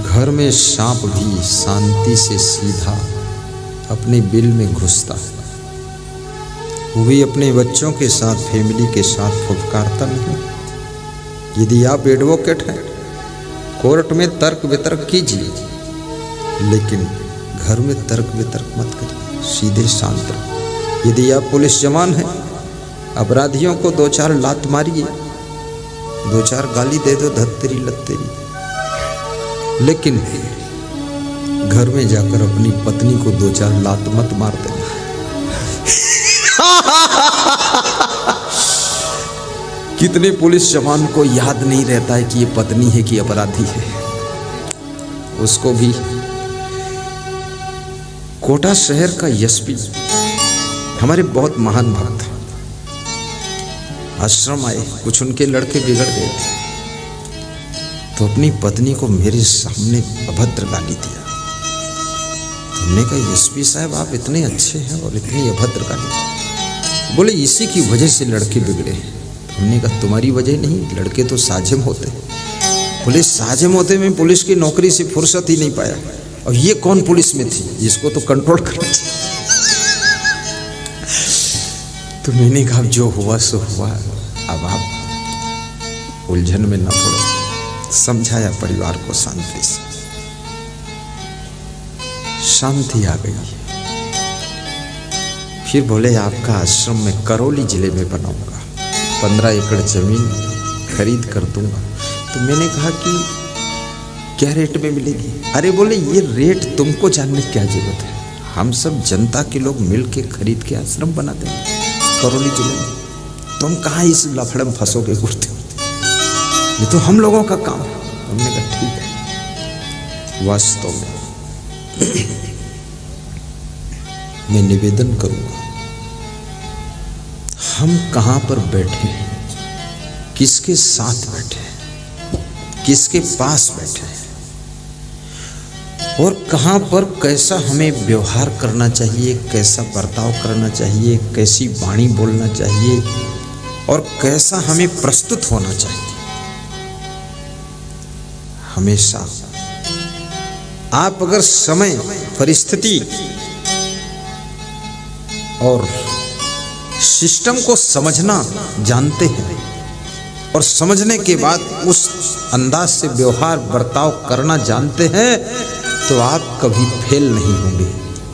घर में सांप भी शांति से सीधा अपने बिल में घुसता है, वो भी अपने बच्चों के साथ, फैमिली के साथ फुफकारता नहीं। यदि आप एडवोकेट हैं, कोर्ट में तर्क वितर्क कीजिए, लेकिन घर में तर्क वितर्क मत करिए, सीधे शांत रहो। यदि आप पुलिस जवान हैं, अपराधियों को 2-4 लात मारिए, 2-4 गाली दे दो, धत्तेरी लत्तेरी, लेकिन घर में जाकर अपनी पत्नी को 2-4 लात मत मार देना। कितने पुलिस जवान को याद नहीं रहता है कि ये पत्नी है कि अपराधी है। उसको भी कोटा शहर का एसपी, हमारे बहुत महान भक्त, आश्रम आए, कुछ उनके लड़के बिगड़ गए थे, तो अपनी पत्नी को मेरे सामने अभद्र गाली दिया। हमने कहा, एसपी साहब आप इतने अच्छे हैं और इतनी अभद्र गाली। बोले इसी की वजह से लड़के बिगड़े हैं। हमने कहा तुम्हारी वजह नहीं, लड़के तो साजिम होते। बोले साजिम होते में पुलिस की नौकरी से फुर्सत ही नहीं पाया, और ये कौन पुलिस में थी जिसको तो कंट्रोल करना चाहिए। तो मैंने कहा जो हुआ सो हुआ, अब आप उलझन में न पड़ो। समझाया परिवार को शांति से, शांति आ गई। फिर बोले आपका आश्रम मैं करौली जिले में बनाऊंगा, 15 एकड़ जमीन खरीद कर दूंगा। तो मैंने कहा कि क्या रेट में मिलेगी? अरे बोले ये रेट तुमको जानने की क्या जरूरत है, हम सब जनता के लोग मिल के खरीद के आश्रम बना देंगे करौली जिले में। तुम कहाँ इस लफड़े में फंसोगे घूरते, ये तो हम लोगों का काम है। हमने कहा ठीक है। वास्तव में मैं निवेदन करूंगा, हम कहाँ पर बैठे हैं, किसके साथ बैठे हैं, किसके पास बैठे हैं, और कहाँ पर कैसा हमें व्यवहार करना चाहिए, कैसा बर्ताव करना चाहिए, कैसी वाणी बोलना चाहिए, और कैसा हमें प्रस्तुत होना चाहिए। हमेशा आप अगर समय, परिस्थिति और सिस्टम को समझना जानते हैं और समझने के बाद उस अंदाज से व्यवहार बर्ताव करना जानते हैं, तो आप कभी फेल नहीं होंगे,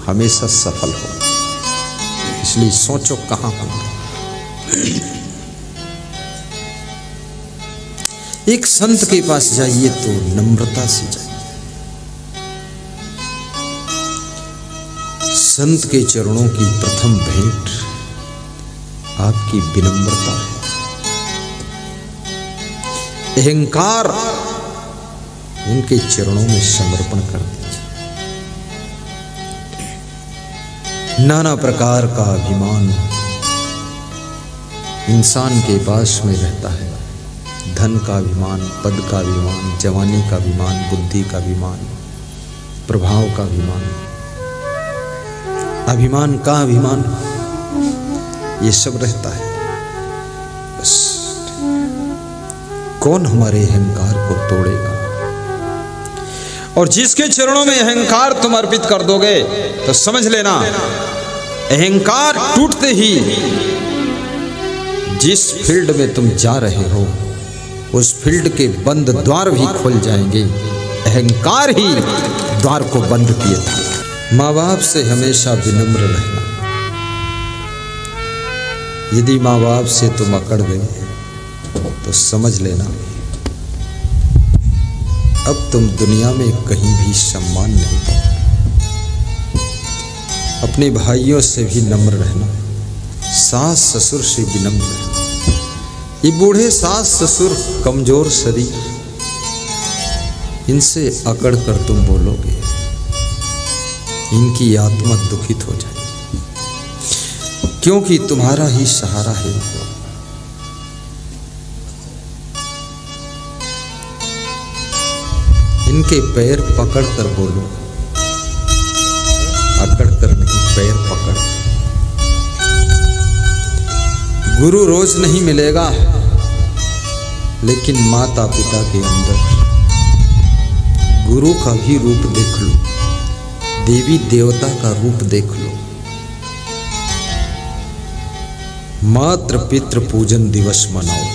हमेशा सफल होंगे। इसलिए सोचो कहाँ होंगे। एक संत के पास जाइए तो नम्रता से जाइए। संत के चरणों की प्रथम भेंट आपकी विनम्रता है। अहंकार उनके चरणों में समर्पण कर दीजिए। नाना प्रकार का अभिमान इंसान के पास में रहता है। धन का अभिमान, पद का अभिमान, जवानी का अभिमान, बुद्धि का अभिमान, प्रभाव का अभिमान, अभिमान का अभिमान, ये सब रहता है। बस कौन हमारे अहंकार को तोड़ेगा? और जिसके चरणों में अहंकार तुम अर्पित कर दोगे तो समझ लेना, अहंकार टूटते ही जिस फील्ड में तुम जा रहे हो उस फील्ड के बंद द्वार भी खुल जाएंगे। अहंकार ही द्वार को बंद किए था। माँ बाप से हमेशा विनम्र रहना। यदि माँ बाप से तुम अकड़ गए तो समझ लेना अब तुम दुनिया में कहीं भी सम्मान नहीं पाओगे। अपने भाइयों से भी नम्र रहना, सास ससुर से विनम्र रहना। ये बूढ़े सास ससुर कमजोर शरीर, इनसे अकड़ कर तुम बोलोगे, इनकी आत्मा दुखित हो जाएगी, क्योंकि तुम्हारा ही सहारा है। इनके पैर पकड़ कर बोलो, अकड़ कर नहीं, पैर पकड़। गुरु रोज नहीं मिलेगा, लेकिन माता पिता के अंदर गुरु का भी रूप देख लो, देवी देवता का रूप देख लो। मात्र पितृ पूजन दिवस मनाओ,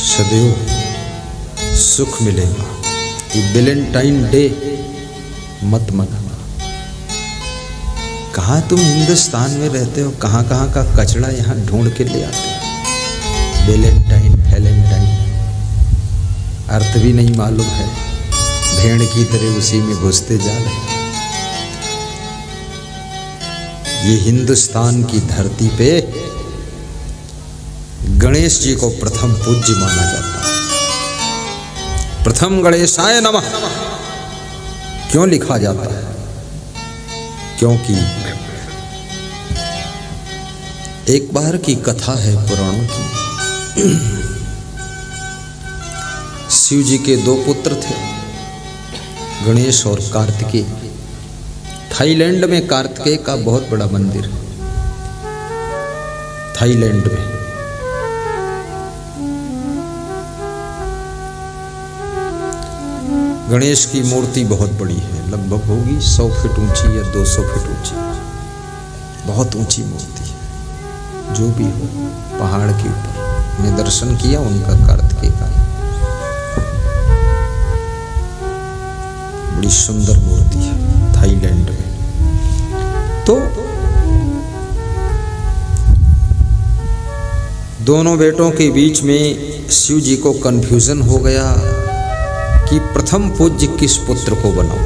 सदैव सुख मिलेगा। ये वैलेंटाइन डे मत मनाना। कहाँ तुम हिंदुस्तान में रहते हो, कहाँ कहाँ का कचरा यहाँ ढूंढ के ले आते हो। वैलेंटाइन फैलेंटाइन अर्थ भी नहीं मालूम है, भेड़ की तरह उसी में घुसते जा रहे। ये हिंदुस्तान की धरती पे गणेश जी को प्रथम पूज्य माना जाता है। प्रथम गणेशाय नमः क्यों लिखा जाता है? क्योंकि एक बार की कथा है पुराणों की। शिव जी के दो पुत्र थे, गणेश और कार्तिकेय। थाईलैंड में कार्तिकेय का बहुत बड़ा मंदिर है। थाईलैंड में गणेश की मूर्ति बहुत बड़ी है, लगभग होगी 100 फीट ऊंची या 200 फीट ऊंची। बहुत ऊंची मूर्ति है। जो भी हो, पहाड़ के ऊपर मैं दर्शन किया उनका, कार्तिकेय का। बड़ी सुंदर मूर्ति है थाईलैंड में। तो दोनों बेटों के बीच में शिव जी को कंफ्यूजन हो गया कि प्रथम पूज्य किस पुत्र को बनाओ।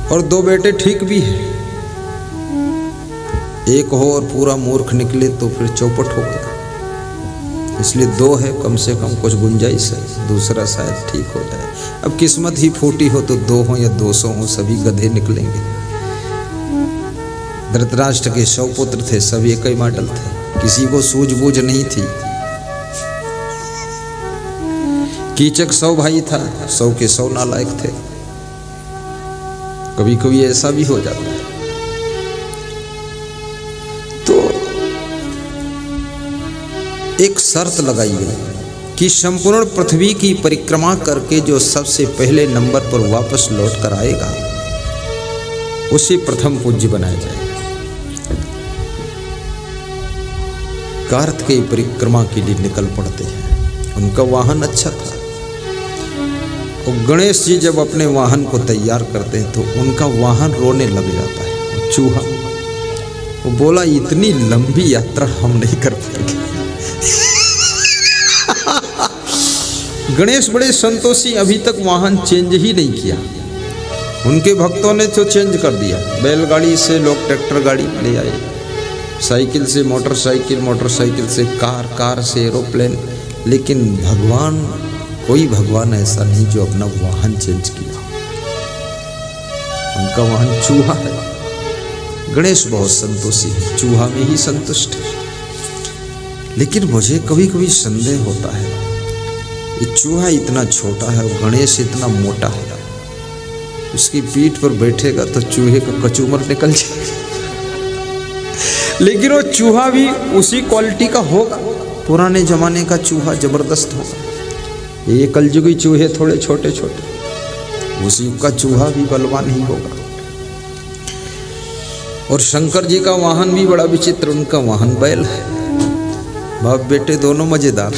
और दो बेटे ठीक भी है, एक हो और पूरा मूर्ख निकले तो फिर चौपट हो गया। इसलिए दो है, कम से कम कुछ गुंजाइश है, दूसरा शायद ठीक हो जाए। अब किस्मत ही फूटी हो तो 2 हो या 200 हो, सभी गधे निकलेंगे। धृतराष्ट्र के 100 पुत्र थे, सब एक ही मॉडल थे, किसी को सूझबूझ नहीं थी। कीचक 100 भाई था, 100 के 100 नालायक थे। कभी कभी ऐसा भी हो जाता है। तो एक शर्त लगाई गई कि संपूर्ण पृथ्वी की परिक्रमा करके जो सबसे पहले नंबर पर वापस लौट कर आएगा उसे प्रथम पूज्य बनाया जाएगा। कार्तिकेय परिक्रमा के लिए निकल पड़ते हैं। उनका वाहन अच्छा था। और गणेश जी जब अपने वाहन को तैयार करते हैं तो उनका वाहन रोने लग जाता है। वो चूहा, वो बोला इतनी लंबी यात्रा हम नहीं कर पाएंगे। गणेश बड़े संतोषी, अभी तक वाहन चेंज ही नहीं किया। उनके भक्तों ने तो चेंज कर दिया। बैलगाड़ी से लोग ट्रैक्टर गाड़ी ले आए, साइकिल से मोटरसाइकिल, मोटरसाइकिल से कार, कार से एरोप्लेन। लेकिन भगवान, कोई भगवान ऐसा नहीं जो अपना वाहन चेंज किया। उनका वाहन चूहा है। गणेश बहुत संतोषी है, चूहा में ही संतुष्ट है। लेकिन मुझे कभी कभी संदेह होता है, ये चूहा इतना छोटा है और गणेश इतना मोटा है, उसकी पीठ पर बैठेगा तो चूहे का कचूमर निकल जाएगा। लेकिन वो चूहा भी उसी क्वालिटी का होगा। पुराने जमाने का चूहा जबरदस्त होगा। ये कलयुगी चूहे थोड़े छोटे छोटे, उस युग का चूहा भी बलवान ही होगा। और शंकर जी का वाहन भी बड़ा विचित्र, उनका वाहन बैल है। बाप बेटे दोनों मजेदार।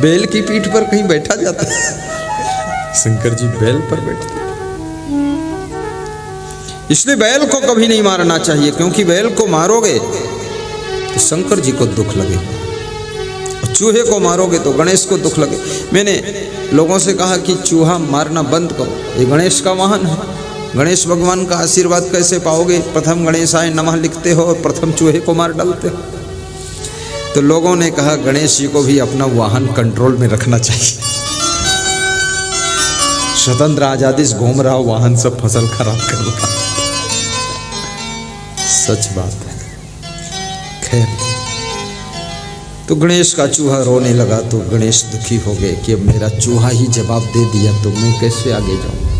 बैल की पीठ पर कहीं बैठा जाता है, शंकर जी बैल पर बैठते। इसलिए बैल को कभी नहीं मारना चाहिए, क्योंकि बैल को मारोगे तो शंकर जी को दुख लगेगा, और चूहे को मारोगे तो गणेश को दुख लगे। मैंने लोगों से कहा कि चूहा मारना बंद करो, ये गणेश का वाहन है। गणेश भगवान का आशीर्वाद कैसे पाओगे? प्रथम गणेशाय नमः लिखते हो और प्रथम चूहे को मार डालते हो। तो लोगों ने कहा गणेश जी को भी अपना वाहन कंट्रोल में रखना चाहिए। स्वतंत्र आजादी से घूम रहा वाहन सब फसल खराब कर रहा। सच बात है। खैर, तो गणेश का चूहा रोने लगा तो गणेश दुखी हो गए कि अब मेरा चूहा ही जवाब दे दिया तो मैं कैसे आगे जाऊं।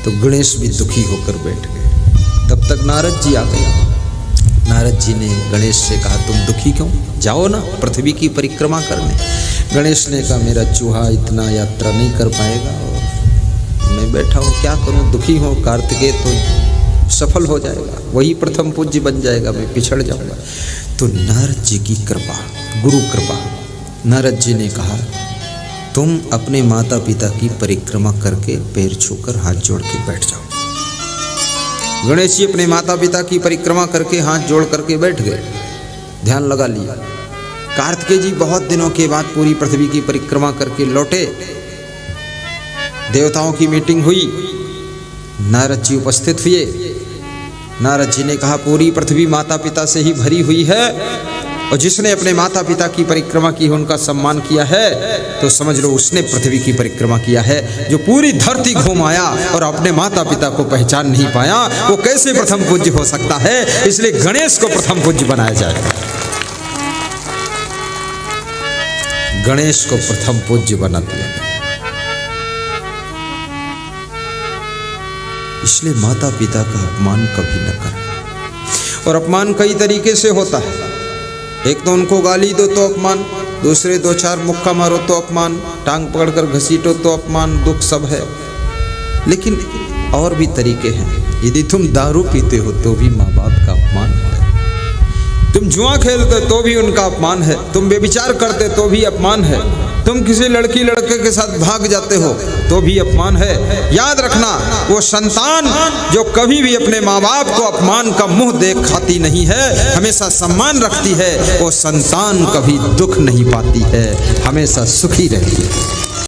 तो गणेश भी दुखी होकर बैठ गए। तब तक नारद जी आ गए। नारद जी ने गणेश से कहा, तुम दुखी क्यों, जाओ ना पृथ्वी की परिक्रमा करने। गणेश ने कहा, मेरा चूहा इतना यात्रा नहीं कर पाएगा और मैं बैठा हूँ, क्या करूँ, दुखी हूँ। कार्तिकेय तो सफल हो जाएगा, वही प्रथम पूज्य बन जाएगा, मैं पिछड़ जाऊँगा। तो नारद जी की कृपा, गुरु कृपा, नारद जी ने कहा, तुम अपने माता पिता की परिक्रमा करके पैर छूकर हाथ जोड़ के बैठ जाओ। गणेश जी अपने माता पिता की परिक्रमा करके हाथ जोड़ करके बैठ गए, ध्यान लगा लिया। कार्तिकेय जी बहुत दिनों के बाद पूरी पृथ्वी की परिक्रमा करके लौटे। देवताओं की मीटिंग हुई, नारद जी उपस्थित हुए। नारद जी ने कहा, पूरी पृथ्वी माता पिता से ही भरी हुई है और जिसने अपने माता पिता की परिक्रमा की है, उनका सम्मान किया है, तो समझ लो उसने पृथ्वी की परिक्रमा किया है। जो पूरी धरती घूम आया और अपने माता पिता को पहचान नहीं पाया, वो कैसे प्रथम पूज्य हो सकता है। इसलिए गणेश को प्रथम पूज्य बनाया जाए। गणेश को प्रथम पूज्य बना दिया। इसलिए माता पिता का अपमान कभी न करें। और अपमान कई तरीके से होता है। एक तो उनको गाली दो तो अपमान, दूसरे दो चार मुक्का मारो तो अपमान, टांग पकड़कर घसीटो तो अपमान, दुख सब है। लेकिन और भी तरीके हैं। यदि तुम दारू पीते हो तो भी माँ बाप का अपमान है। तुम जुआ खेलते तो भी उनका अपमान है। तुम व्यभिचार करते तो भी अपमान है। तुम किसी लड़की लड़के के साथ भाग जाते हो तो भी अपमान है। याद रखना, वो संतान जो कभी भी अपने माँ बाप को अपमान का मुंह देख खाती नहीं है, हमेशा सम्मान रखती है, वो संतान कभी दुख नहीं पाती है, हमेशा सुखी रहती है।